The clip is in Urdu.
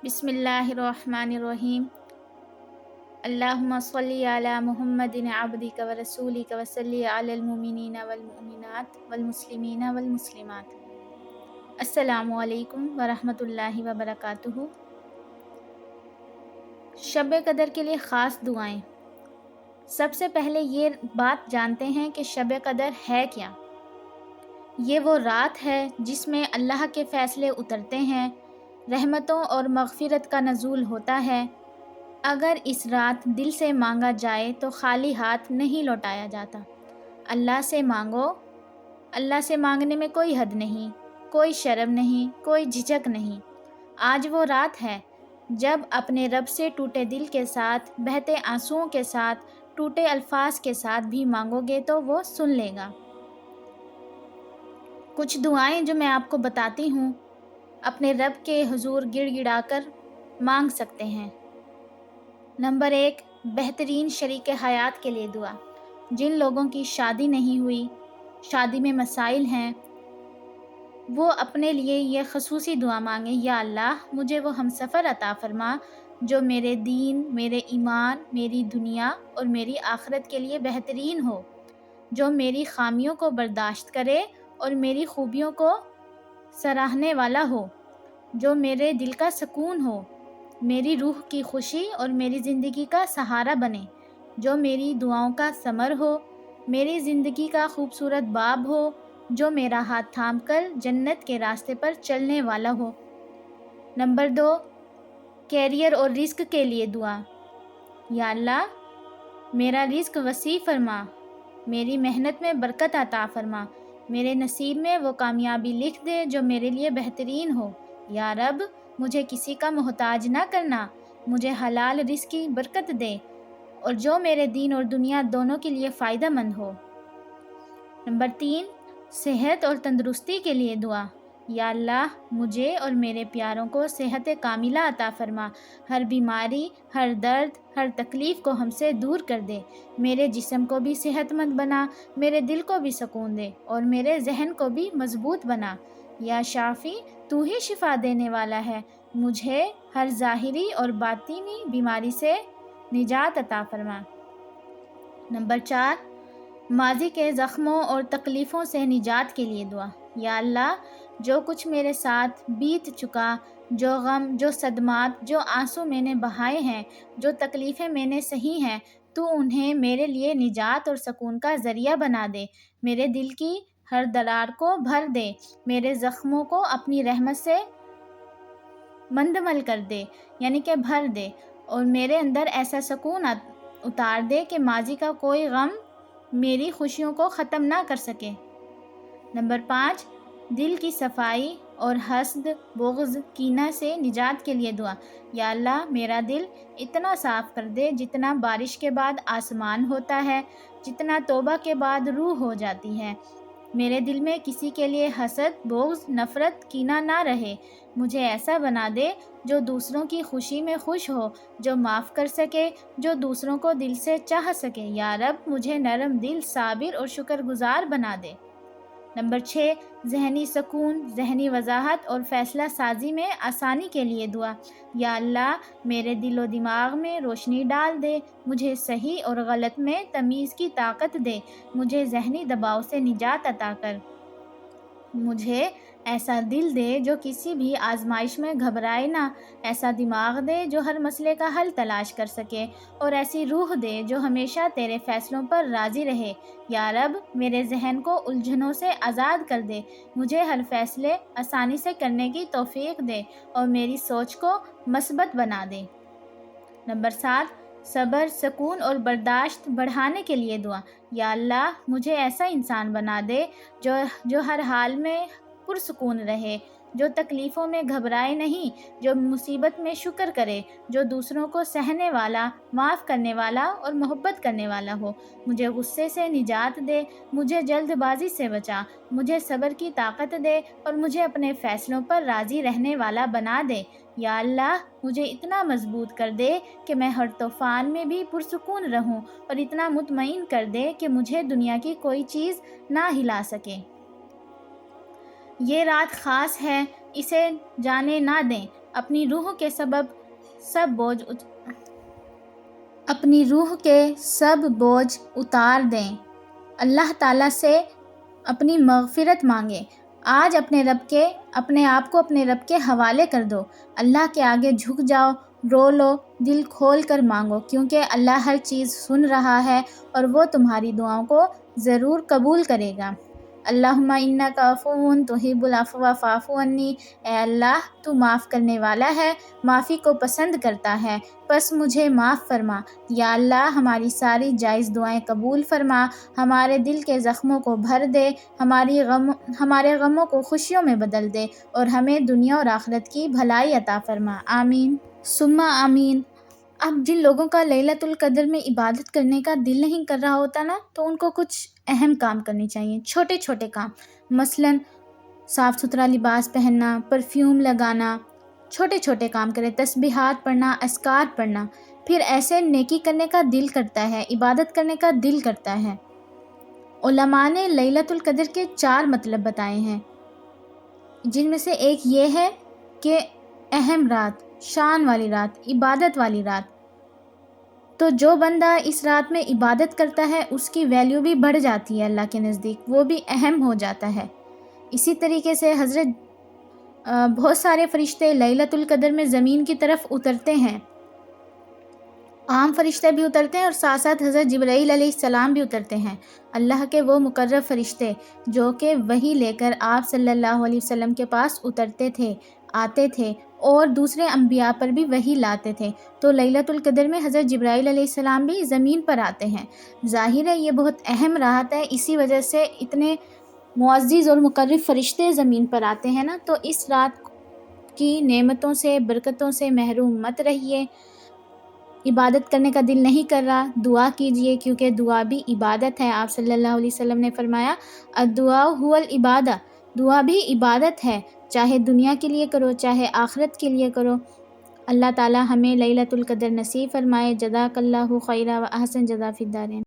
بسم اللہ الرحمن الرحیم۔ اللہم صلی علی محمد عبدک و رسولک و صلی علی المؤمنین والمؤمنات والمسلمین والمسلمات۔ السلام علیکم ورحمۃ اللہ وبرکاتہ۔ شب قدر کے لیے خاص دعائیں۔ سب سے پہلے یہ بات جانتے ہیں کہ شب قدر ہے کیا۔ یہ وہ رات ہے جس میں اللہ کے فیصلے اترتے ہیں، رحمتوں اور مغفرت کا نزول ہوتا ہے۔ اگر اس رات دل سے مانگا جائے تو خالی ہاتھ نہیں لوٹایا جاتا۔ اللہ سے مانگو۔ اللہ سے مانگنے میں کوئی حد نہیں، کوئی شرم نہیں، کوئی جھجک نہیں۔ آج وہ رات ہے جب اپنے رب سے ٹوٹے دل کے ساتھ، بہتے آنسوؤں کے ساتھ، ٹوٹے الفاظ کے ساتھ بھی مانگو گے تو وہ سن لے گا۔ کچھ دعائیں جو میں آپ کو بتاتی ہوں، اپنے رب کے حضور گڑ گڑا کر مانگ سکتے ہیں۔ نمبر 1، بہترین شریک حیات کے لیے دعا۔ جن لوگوں کی شادی نہیں ہوئی، شادی میں مسائل ہیں، وہ اپنے لیے یہ خصوصی دعا مانگیں، یا اللہ مجھے وہ ہمسفر عطا فرما جو میرے دین، میرے ایمان، میری دنیا اور میری آخرت کے لیے بہترین ہو، جو میری خامیوں کو برداشت کرے اور میری خوبیوں کو سراہنے والا ہو، جو میرے دل کا سکون ہو، میری روح کی خوشی اور میری زندگی کا سہارا بنے، جو میری دعاؤں کا ثمر ہو، میری زندگی کا خوبصورت باب ہو، جو میرا ہاتھ تھام کر جنت کے راستے پر چلنے والا ہو۔ نمبر 2، کیریئر اور رزق کے لیے دعا۔ یا اللہ میرا رزق وسیع فرما، میری محنت میں برکت عطا فرما، میرے نصیب میں وہ کامیابی لکھ دے جو میرے لیے بہترین ہو۔ یا رب مجھے کسی کا محتاج نہ کرنا، مجھے حلال رزق کی برکت دے اور جو میرے دین اور دنیا دونوں کے لیے فائدہ مند ہو۔ نمبر 3، صحت اور تندرستی کے لیے دعا۔ یا اللہ مجھے اور میرے پیاروں کو صحت کاملہ عطا فرما، ہر بیماری، ہر درد، ہر تکلیف کو ہم سے دور کر دے، میرے جسم کو بھی صحت مند بنا، میرے دل کو بھی سکون دے اور میرے ذہن کو بھی مضبوط بنا۔ یا شافی تو ہی شفا دینے والا ہے، مجھے ہر ظاہری اور باطنی بیماری سے نجات عطا فرما۔ نمبر 4، ماضی کے زخموں اور تکلیفوں سے نجات کے لیے دعا۔ یا اللہ جو کچھ میرے ساتھ بیت چکا، جو غم، جو صدمات، جو آنسو میں نے بہائے ہیں، جو تکلیفیں میں نے سہی ہیں، تو انہیں میرے لیے نجات اور سکون کا ذریعہ بنا دے، میرے دل کی ہر درار کو بھر دے، میرے زخموں کو اپنی رحمت سے مندمل کر دے، یعنی کہ بھر دے، اور میرے اندر ایسا سکون اتار دے کہ ماضی کا کوئی غم میری خوشیوں کو ختم نہ کر سکے۔ نمبر 5، دل کی صفائی اور حسد، بغض، کینہ سے نجات کے لیے دعا۔ یا اللہ میرا دل اتنا صاف کر دے جتنا بارش کے بعد آسمان ہوتا ہے، جتنا توبہ کے بعد روح ہو جاتی ہے۔ میرے دل میں کسی کے لیے حسد، بغض، نفرت، کینہ نہ رہے۔ مجھے ایسا بنا دے جو دوسروں کی خوشی میں خوش ہو، جو معاف کر سکے، جو دوسروں کو دل سے چاہ سکے۔ یا رب مجھے نرم دل، صابر اور شکر گزار بنا دے۔ نمبر 6، ذہنی سکون، ذہنی وضاحت اور فیصلہ سازی میں آسانی کے لیے دعا۔ یا اللہ میرے دل و دماغ میں روشنی ڈال دے، مجھے صحیح اور غلط میں تمیز کی طاقت دے، مجھے ذہنی دباؤ سے نجات عطا کر، مجھے ایسا دل دے جو کسی بھی آزمائش میں گھبرائے نہ، ایسا دماغ دے جو ہر مسئلے کا حل تلاش کر سکے، اور ایسی روح دے جو ہمیشہ تیرے فیصلوں پر راضی رہے۔ یا رب میرے ذہن کو الجھنوں سے آزاد کر دے، مجھے ہر فیصلے آسانی سے کرنے کی توفیق دے اور میری سوچ کو مثبت بنا دے۔ نمبر 7، صبر، سکون اور برداشت بڑھانے کے لیے دعا۔ یا اللہ مجھے ایسا انسان بنا دے جو ہر حال میں پرسکون رہے، جو تکلیفوں میں گھبرائے نہیں، جو مصیبت میں شکر کرے، جو دوسروں کو سہنے والا، معاف کرنے والا اور محبت کرنے والا ہو۔ مجھے غصے سے نجات دے، مجھے جلد بازی سے بچا، مجھے صبر کی طاقت دے اور مجھے اپنے فیصلوں پر راضی رہنے والا بنا دے۔ یا اللہ مجھے اتنا مضبوط کر دے کہ میں ہر طوفان میں بھی پرسکون رہوں، اور اتنا مطمئن کر دے کہ مجھے دنیا کی کوئی چیز نہ ہلا سکے۔ یہ رات خاص ہے، اسے جانے نہ دیں۔ اپنی روح کے اپنی روح کے سب بوجھ اتار دیں، اللہ تعالیٰ سے اپنی مغفرت مانگیں۔ آج اپنے آپ کو اپنے رب کے حوالے کر دو، اللہ کے آگے جھک جاؤ، رو لو، دل کھول کر مانگو، کیونکہ اللہ ہر چیز سن رہا ہے اور وہ تمہاری دعاؤں کو ضرور قبول کرے گا۔ اللہم انک عفو تحب العفو فاعف عنی، اے اللہ تو معاف کرنے والا ہے، معافی کو پسند کرتا ہے، پس مجھے معاف فرما۔ یا اللہ ہماری ساری جائز دعائیں قبول فرما، ہمارے دل کے زخموں کو بھر دے، ہمارے غموں کو خوشیوں میں بدل دے اور ہمیں دنیا اور آخرت کی بھلائی عطا فرما، آمین ثم آمین۔ اب جن لوگوں کا لیلۃ القدر میں عبادت کرنے کا دل نہیں کر رہا ہوتا نا، تو ان کو کچھ اہم کام کرنے چاہیے، چھوٹے چھوٹے کام، مثلاً صاف ستھرا لباس پہننا، پرفیوم لگانا، چھوٹے چھوٹے کام کرے، تسبیحات پڑھنا، اذکار پڑھنا، پھر ایسے نیکی کرنے کا دل کرتا ہے، عبادت کرنے کا دل کرتا ہے۔ علماء نے لیلۃ القدر کے 4 مطلب بتائے ہیں، جن میں سے ایک یہ ہے کہ اہم رات، شان والی رات، عبادت والی رات۔ تو جو بندہ اس رات میں عبادت کرتا ہے اس کی ویلیو بھی بڑھ جاتی ہے اللہ کے نزدیک، وہ بھی اہم ہو جاتا ہے۔ اسی طریقے سے بہت سارے فرشتے لیلۃ القدر میں زمین کی طرف اترتے ہیں، عام فرشتے بھی اترتے ہیں اور ساتھ ساتھ حضرت جبرائیل علیہ السلام بھی اترتے ہیں، اللہ کے وہ مقرب فرشتے جو کہ وحی لے کر آپ صلی اللہ علیہ وسلم کے پاس اترتے تھے، آتے تھے اور دوسرے انبیاء پر بھی وحی لاتے تھے۔ تو لیلۃ القدر میں حضرت جبرائیل علیہ السلام بھی زمین پر آتے ہیں۔ ظاہر ہے یہ بہت اہم رات ہے، اسی وجہ سے اتنے معزز اور مقرب فرشتے زمین پر آتے ہیں نا، تو اس رات کی نعمتوں سے، برکتوں سے محروم مت رہیے۔ عبادت کرنے کا دل نہیں کر رہا، دعا کیجئے، کیونکہ دعا بھی عبادت ہے۔ آپ صلی اللہ علیہ وسلم نے فرمایا الدعاء هو العبادہ، دعا بھی عبادت ہے، چاہے دنیا کے لیے کرو چاہے آخرت کے لیے کرو۔ اللہ تعالی ہمیں لیلۃ القدر نصیب فرمائے۔ جزاک اللہ خیرا و احسن جزا فی الدارین۔